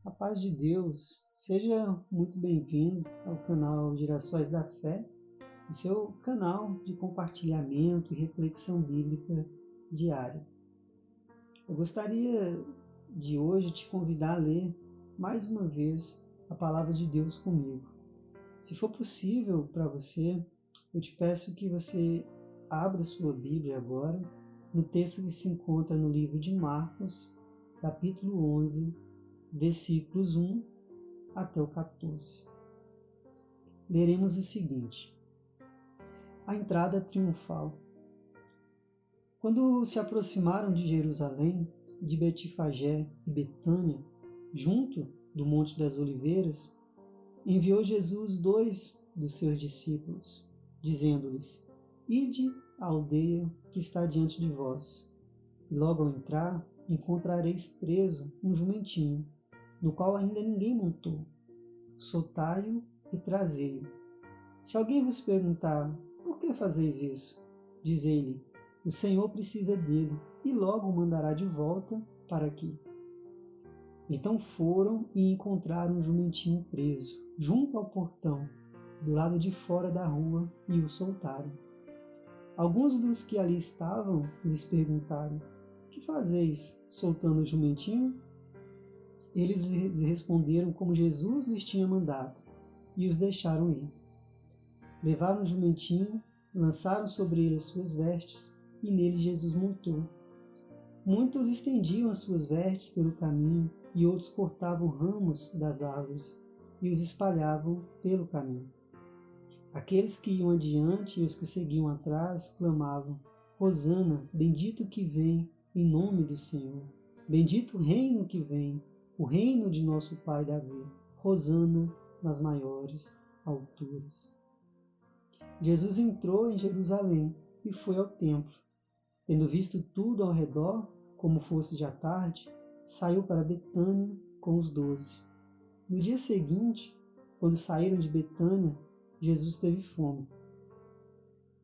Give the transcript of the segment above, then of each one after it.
A paz de Deus, seja muito bem-vindo ao canal Girassóis da Fé, o seu canal de compartilhamento e reflexão bíblica diária. Eu gostaria de hoje te convidar a ler mais uma vez a palavra de Deus comigo. Se for possível para você, eu te peço que você abra sua Bíblia agora no texto que se encontra no livro de Marcos, capítulo 11, versículos 1 até o 14. Leremos o seguinte: a entrada triunfal. Quando se aproximaram de Jerusalém, de Betfagé e Betânia, junto do Monte das Oliveiras, enviou Jesus 2 dos seus discípulos, dizendo-lhes: Ide à aldeia que está diante de vós, e logo ao entrar encontrareis preso um jumentinho, no qual ainda ninguém montou. Soltai-o e trazei-o. Se alguém vos perguntar: por que fazeis isso? Dizei-lhe: o Senhor precisa dele, e logo o mandará de volta para aqui. Então foram e encontraram um jumentinho preso, junto ao portão, do lado de fora da rua, e o soltaram. Alguns dos que ali estavam lhes perguntaram: que fazeis, soltando o jumentinho? Eles lhes responderam como Jesus lhes tinha mandado, e os deixaram ir. Levaram o jumentinho, lançaram sobre ele as suas vestes, e nele Jesus montou. Muitos estendiam as suas vestes pelo caminho, e outros cortavam ramos das árvores, e os espalhavam pelo caminho. Aqueles que iam adiante e os que seguiam atrás clamavam: Hosana, bendito que vem em nome do Senhor. Bendito o reino que vem, o reino de nosso pai Davi. Hosana nas maiores alturas. Jesus entrou em Jerusalém e foi ao templo. Tendo visto tudo ao redor, como fosse já tarde, saiu para Betânia com os 12. No dia seguinte, quando saíram de Betânia, Jesus teve fome.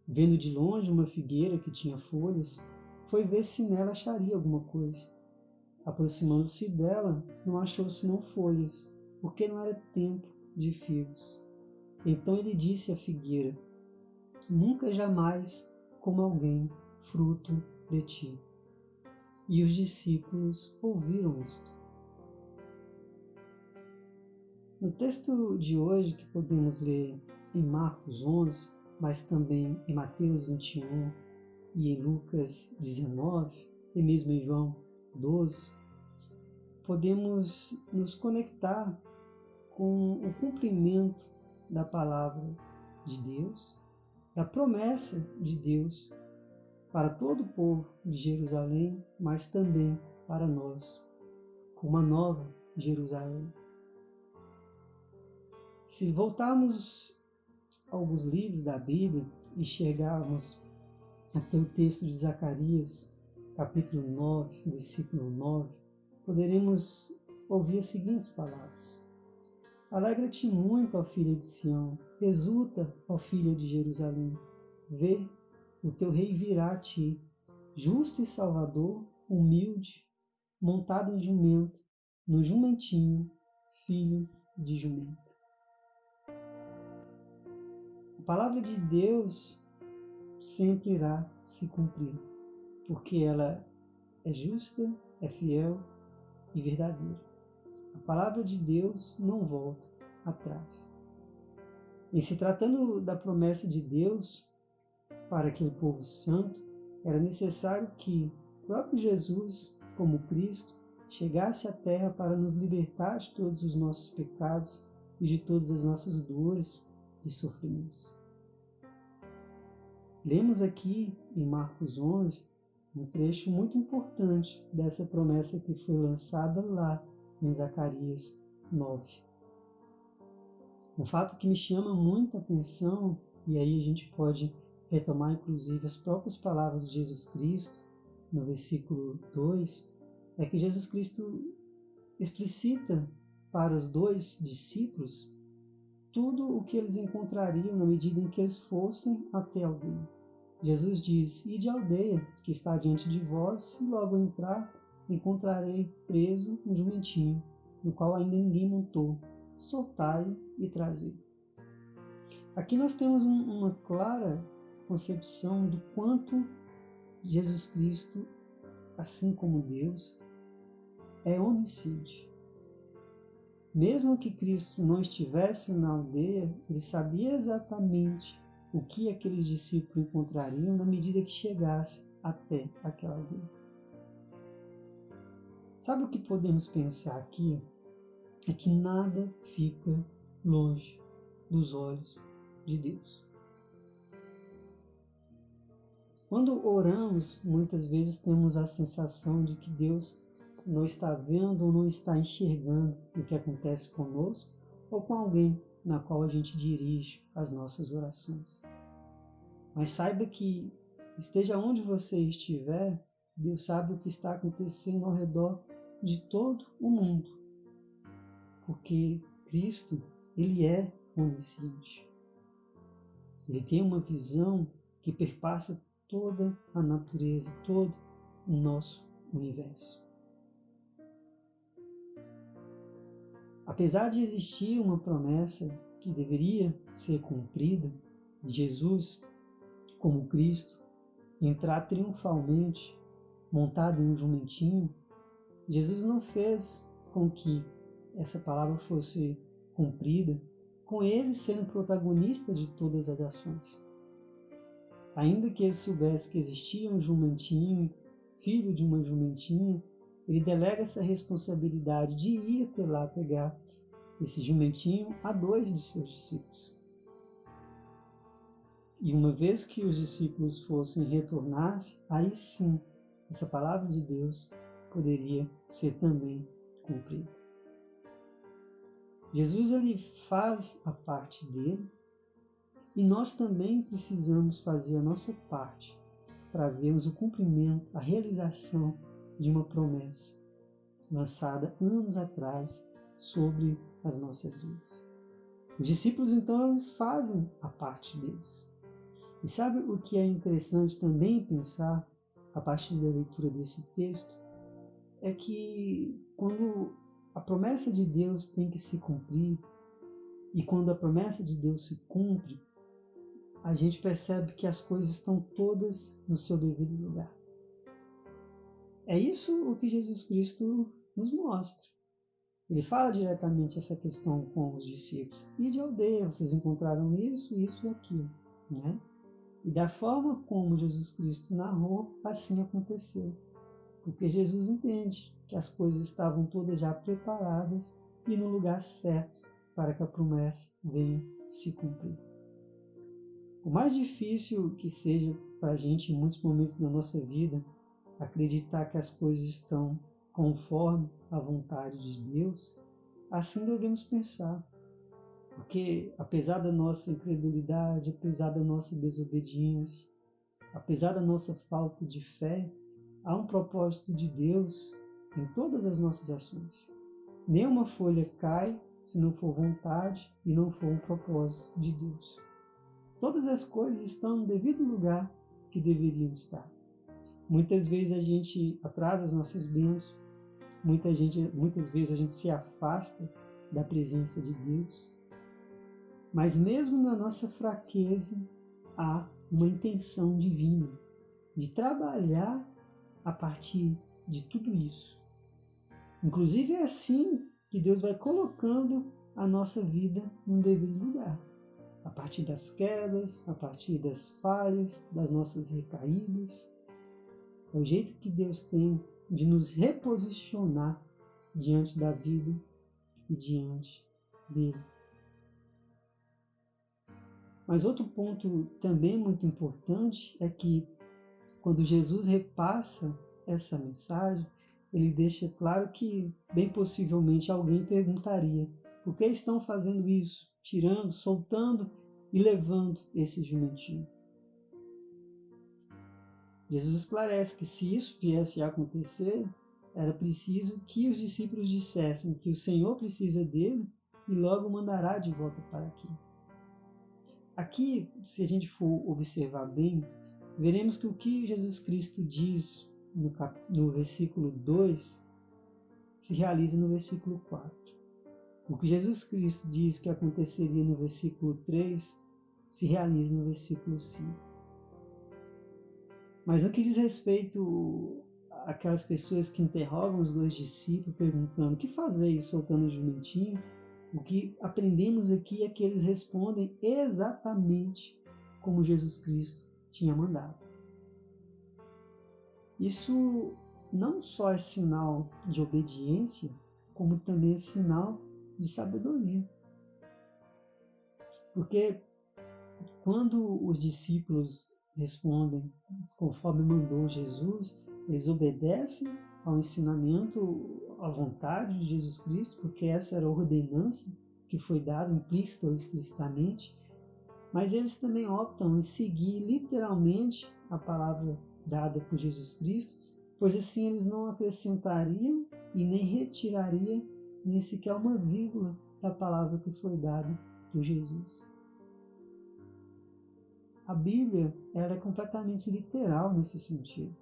Vendo de longe uma figueira que tinha folhas, foi ver se nela acharia alguma coisa. Aproximando-se dela, não achou senão folhas, porque não era tempo de figos. Então ele disse à figueira: nunca jamais coma alguém fruto de ti. E os discípulos ouviram isto. No texto de hoje, que podemos ler em Marcos 11, mas também em Mateus 21 e em Lucas 19, e mesmo em João 12, podemos nos conectar com o cumprimento da palavra de Deus, da promessa de Deus para todo o povo de Jerusalém, mas também para nós, com uma nova Jerusalém. Se voltarmos a alguns livros da Bíblia e chegarmos até o texto de Zacarias, capítulo 9, versículo 9, poderemos ouvir as seguintes palavras: Alegra-te muito, ó filha de Sião, exulta, ó filha de Jerusalém. Vê, o teu rei virá a ti, justo e salvador, humilde, montado em jumento, no jumentinho, filho de jumento. A palavra de Deus sempre irá se cumprir, porque ela é justa, é fiel e verdadeira. A palavra de Deus não volta atrás. Em se tratando da promessa de Deus para aquele povo santo, era necessário que o próprio Jesus, como Cristo, chegasse à terra para nos libertar de todos os nossos pecados e de todas as nossas dores e sofrimentos. Lemos aqui em Marcos 11 um trecho muito importante dessa promessa que foi lançada lá em Zacarias 9. Um fato que me chama muita atenção, e aí a gente pode retomar inclusive as próprias palavras de Jesus Cristo, no versículo 2, é que Jesus Cristo explicita para os 2 discípulos tudo o que eles encontrariam na medida em que eles fossem até a aldeia. Jesus diz: ide à aldeia que está diante de vós, e logo ao entrar encontrarei preso um jumentinho, no qual ainda ninguém montou. Soltai-o e trazei-o. Aqui nós temos uma clara concepção do quanto Jesus Cristo, assim como Deus, é onisciente. Mesmo que Cristo não estivesse na aldeia, ele sabia exatamente o que aqueles discípulos encontrariam na medida que chegasse até aquela aldeia. Sabe o que podemos pensar aqui? É que nada fica longe dos olhos de Deus. Quando oramos, muitas vezes temos a sensação de que Deus não está vendo ou não está enxergando o que acontece conosco ou com alguém na qual a gente dirige as nossas orações. Mas saiba que, esteja onde você estiver, Deus sabe o que está acontecendo ao redor de todo o mundo. Porque Cristo, ele é onisciente. Ele tem uma visão que perpassa toda a natureza, todo o nosso universo. Apesar de existir uma promessa que deveria ser cumprida, de Jesus, como Cristo, entrar triunfalmente, montado em um jumentinho, Jesus não fez com que essa palavra fosse cumprida, com ele sendo protagonista de todas as ações. Ainda que ele soubesse que existia um jumentinho, filho de uma jumentinha, ele delega essa responsabilidade de ir até lá pegar esse jumentinho a 2 de seus discípulos. E uma vez que os discípulos fossem retornar-se, aí sim, essa palavra de Deus poderia ser também cumprida. Jesus, ele faz a parte dele e nós também precisamos fazer a nossa parte para vermos o cumprimento, a realização de uma promessa lançada anos atrás sobre as nossas vidas. Os discípulos, então, eles fazem a parte deles. E sabe o que é interessante também pensar, a partir da leitura desse texto? É que quando a promessa de Deus tem que se cumprir, e quando a promessa de Deus se cumpre, a gente percebe que as coisas estão todas no seu devido lugar. É isso o que Jesus Cristo nos mostra. Ele fala diretamente essa questão com os discípulos. E de aldeia, vocês encontraram isso, isso e aquilo, né? E da forma como Jesus Cristo narrou, assim aconteceu. Porque Jesus entende que as coisas estavam todas já preparadas e no lugar certo para que a promessa venha se cumprir. Por mais difícil que seja para a gente em muitos momentos da nossa vida acreditar que as coisas estão conforme a vontade de Deus, assim devemos pensar. Porque apesar da nossa incredulidade, apesar da nossa desobediência, apesar da nossa falta de fé, há um propósito de Deus em todas as nossas ações. Nenhuma folha cai se não for vontade e não for um propósito de Deus. Todas as coisas estão no devido lugar que deveriam estar. Muitas vezes a gente atrasa as nossas bênçãos, muitas vezes a gente se afasta da presença de Deus. Mas mesmo na nossa fraqueza, há uma intenção divina de trabalhar a partir de tudo isso. Inclusive é assim que Deus vai colocando a nossa vida no devido lugar. A partir das quedas, a partir das falhas, das nossas recaídas. É o jeito que Deus tem de nos reposicionar diante da vida e diante dele. Mas outro ponto também muito importante é que quando Jesus repassa essa mensagem, ele deixa claro que bem possivelmente alguém perguntaria: por que estão fazendo isso? Tirando, soltando e levando esse jumentinho. Jesus esclarece que se isso viesse a acontecer, era preciso que os discípulos dissessem que o Senhor precisa dele e logo mandará de volta para aqui. Aqui, se a gente for observar bem, veremos que o que Jesus Cristo diz no versículo 2 se realiza no versículo 4. O que Jesus Cristo diz que aconteceria no versículo 3 se realiza no versículo 5. Mas no que diz respeito àquelas pessoas que interrogam os dois discípulos, perguntando: que fazeis soltando o jumentinho? O que aprendemos aqui é que eles respondem exatamente como Jesus Cristo tinha mandado. Isso não só é sinal de obediência, como também é sinal de sabedoria. Porque quando os discípulos respondem conforme mandou Jesus, eles obedecem ao ensinamento, à vontade de Jesus Cristo, porque essa era a ordenança que foi dada implícita ou explicitamente, mas eles também optam em seguir literalmente a palavra dada por Jesus Cristo, pois assim eles não acrescentariam e nem retirariam nem sequer uma vírgula da palavra que foi dada por Jesus. A Bíblia ela é completamente literal nesse sentido.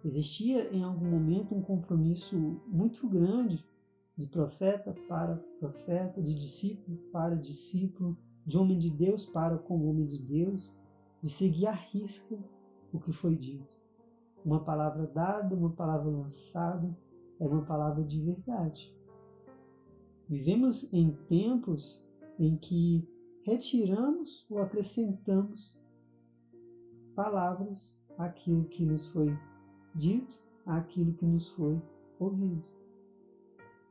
Existia em algum momento um compromisso muito grande de profeta para profeta, de discípulo para discípulo, de homem de Deus para com homem de Deus, de seguir à risca o que foi dito. Uma palavra dada, uma palavra lançada, é uma palavra de verdade. Vivemos em tempos em que retiramos ou acrescentamos palavras àquilo que nos foi dito, àquilo que nos foi ouvido.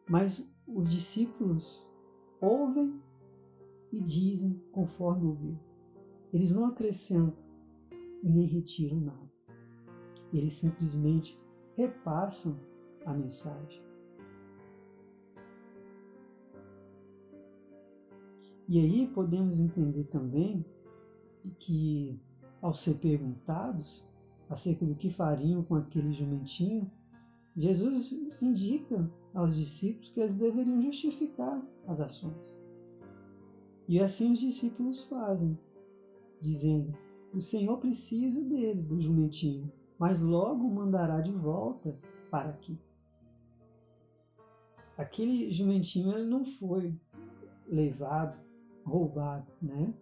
Mas os discípulos ouvem e dizem conforme ouviram. Eles não acrescentam e nem retiram nada. Eles simplesmente repassam a mensagem. E aí podemos entender também que, ao ser perguntados acerca do que fariam com aquele jumentinho, Jesus indica aos discípulos que eles deveriam justificar as ações. E assim os discípulos fazem, dizendo: o Senhor precisa dele, do jumentinho, mas logo o mandará de volta para aqui. Aquele jumentinho ele não foi levado, roubado, né?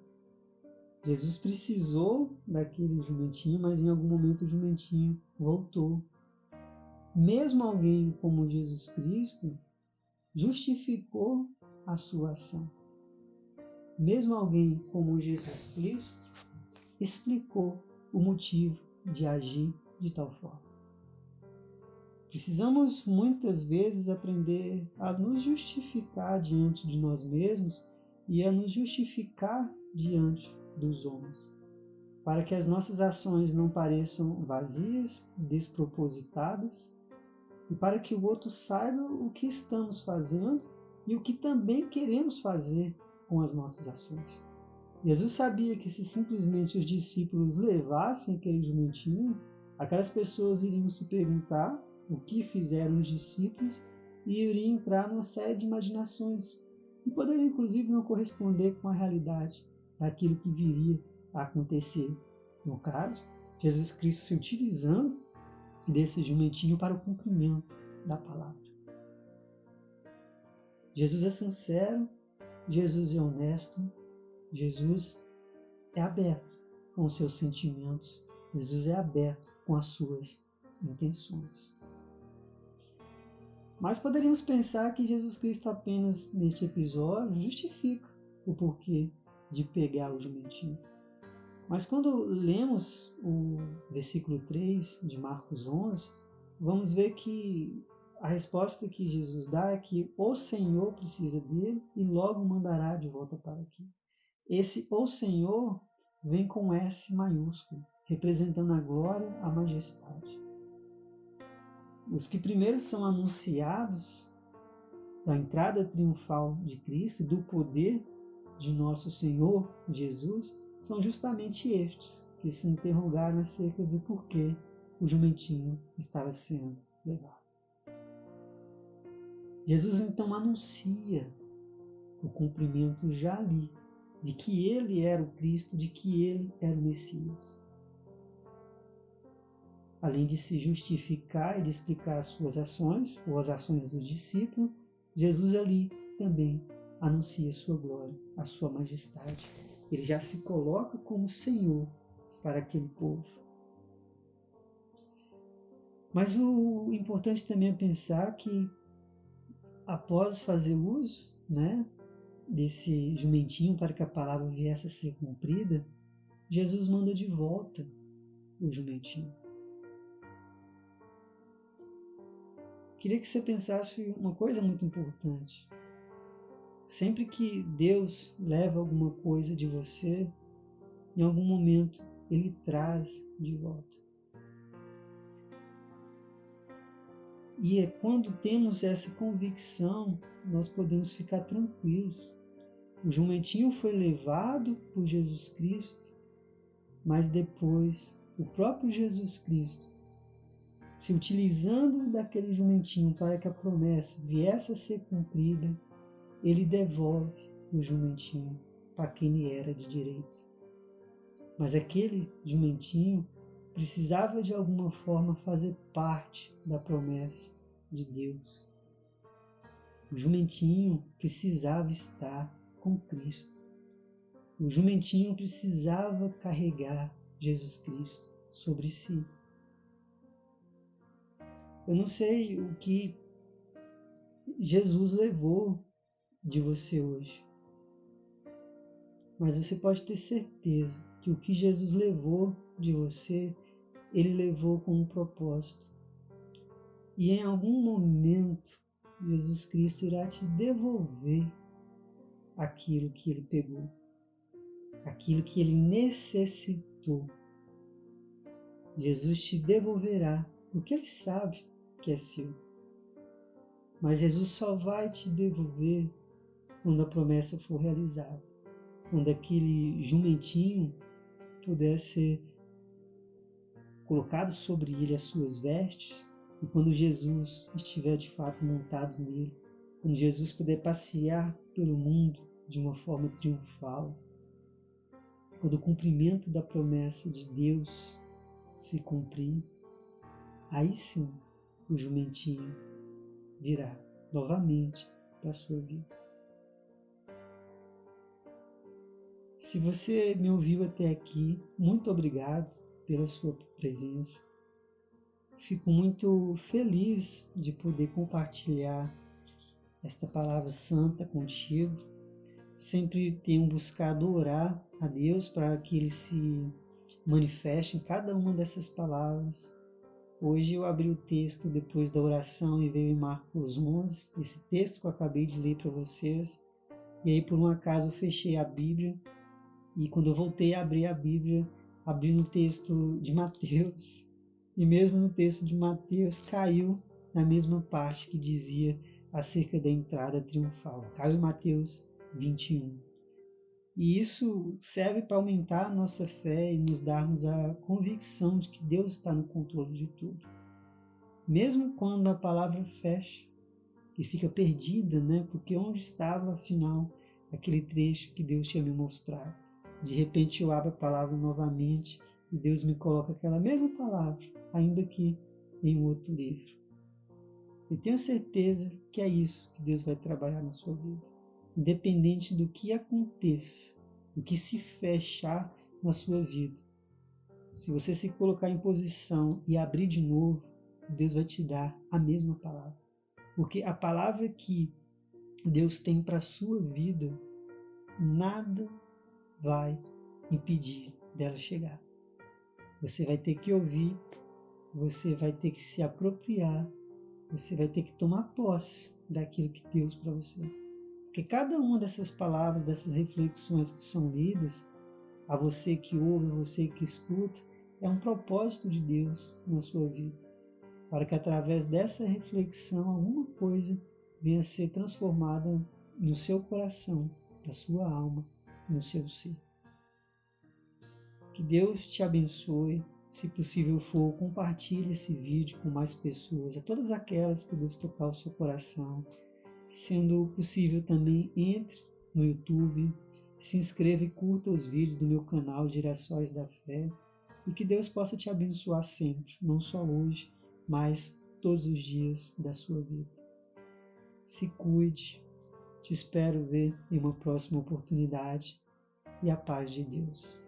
Jesus precisou daquele jumentinho, mas em algum momento o jumentinho voltou. Mesmo alguém como Jesus Cristo justificou a sua ação. Mesmo alguém como Jesus Cristo explicou o motivo de agir de tal forma. Precisamos muitas vezes aprender a nos justificar diante de nós mesmos e a nos justificar diante dos homens, para que as nossas ações não pareçam vazias, despropositadas, e para que o outro saiba o que estamos fazendo e o que também queremos fazer com as nossas ações. Jesus sabia que se simplesmente os discípulos levassem aquele jumentinho, aquelas pessoas iriam se perguntar o que fizeram os discípulos e iriam entrar numa série de imaginações e poderiam inclusive não corresponder com a realidade daquilo que viria a acontecer. No caso, Jesus Cristo se utilizando desse jumentinho para o cumprimento da palavra. Jesus é sincero, Jesus é honesto, Jesus é aberto com os seus sentimentos, Jesus é aberto com as suas intenções. Mas poderíamos pensar que Jesus Cristo apenas neste episódio justifica o porquê de pegar o jumentinho. Mas quando lemos o versículo 3 de Marcos 11, vamos ver que a resposta que Jesus dá é que o Senhor precisa dele e logo mandará de volta para aqui. Esse o Senhor vem com S maiúsculo, representando a glória, a majestade. Os que primeiro são anunciados da entrada triunfal de Cristo e do poder de nosso Senhor Jesus são justamente estes que se interrogaram acerca de por que o jumentinho estava sendo levado. Jesus então anuncia o cumprimento já ali de que ele era o Cristo, de que ele era o Messias. além de se justificar e de explicar as suas ações, ou as ações dos discípulos, Jesus ali também anuncia a sua glória, a sua majestade. Ele já se coloca como Senhor para aquele povo. Mas o importante também é pensar que após fazer uso, desse jumentinho para que a palavra viesse a ser cumprida, Jesus manda de volta o jumentinho. Queria que você pensasse uma coisa muito importante. Sempre que Deus leva alguma coisa de você, em algum momento Ele traz de volta. E é quando temos essa convicção, nós podemos ficar tranquilos. O jumentinho foi levado por Jesus Cristo, mas depois o próprio Jesus Cristo, se utilizando daquele jumentinho para que a promessa viesse a ser cumprida, ele devolve o jumentinho para quem lhe era de direito. Mas aquele jumentinho precisava de alguma forma fazer parte da promessa de Deus. O jumentinho precisava estar com Cristo. O jumentinho precisava carregar Jesus Cristo sobre si. Eu não sei o que Jesus levou de você hoje, mas você pode ter certeza que o que Jesus levou de você, Ele levou com um propósito. E em algum momento, Jesus Cristo irá te devolver aquilo que Ele pegou, aquilo que Ele necessitou. Jesus te devolverá, porque Ele sabe que é seu. Mas Jesus só vai te devolver quando a promessa for realizada, quando aquele jumentinho puder ser colocado sobre ele as suas vestes, e quando Jesus estiver de fato montado nele, quando Jesus puder passear pelo mundo de uma forma triunfal, quando o cumprimento da promessa de Deus se cumprir, aí sim o jumentinho virá novamente para a sua vida. Se você me ouviu até aqui, muito obrigado pela sua presença. Fico muito feliz de poder compartilhar esta palavra santa contigo. Sempre tenho buscado orar a Deus para que Ele se manifeste em cada uma dessas palavras. Hoje eu abri o texto depois da oração e veio em Marcos 11, esse texto que eu acabei de ler para vocês. E aí por um acaso eu fechei a Bíblia e quando eu voltei a abrir a Bíblia, abri no texto de Mateus. E mesmo no texto de Mateus caiu na mesma parte que dizia acerca da entrada triunfal. Caiu em Mateus 21. E isso serve para aumentar a nossa fé e nos darmos a convicção de que Deus está no controle de tudo. Mesmo quando a palavra fecha e fica perdida, Porque onde estava, afinal, aquele trecho que Deus tinha me mostrado? De repente eu abro a palavra novamente e Deus me coloca aquela mesma palavra, ainda que em um outro livro. Eu tenho certeza que é isso que Deus vai trabalhar na sua vida. Independente do que aconteça, do que se fechar na sua vida. Se você se colocar em posição e abrir de novo, Deus vai te dar a mesma palavra. Porque a palavra que Deus tem para a sua vida, nada vai impedir dela chegar. Você vai ter que ouvir, você vai ter que se apropriar, você vai ter que tomar posse daquilo que Deus para você. Porque cada uma dessas palavras, dessas reflexões que são lidas, a você que ouve, a você que escuta, é um propósito de Deus na sua vida. Para que através dessa reflexão, alguma coisa venha a ser transformada no seu coração, na sua alma, no seu ser. Que Deus te abençoe. Se possível for, compartilhe esse vídeo com mais pessoas, a todas aquelas que Deus tocar o seu coração. Sendo possível também, entre no YouTube, se inscreva e curta os vídeos do meu canal Girassóis da Fé. e que Deus possa te abençoar sempre, não só hoje, mas todos os dias da sua vida. Se cuide, te espero ver em uma próxima oportunidade e a paz de Deus.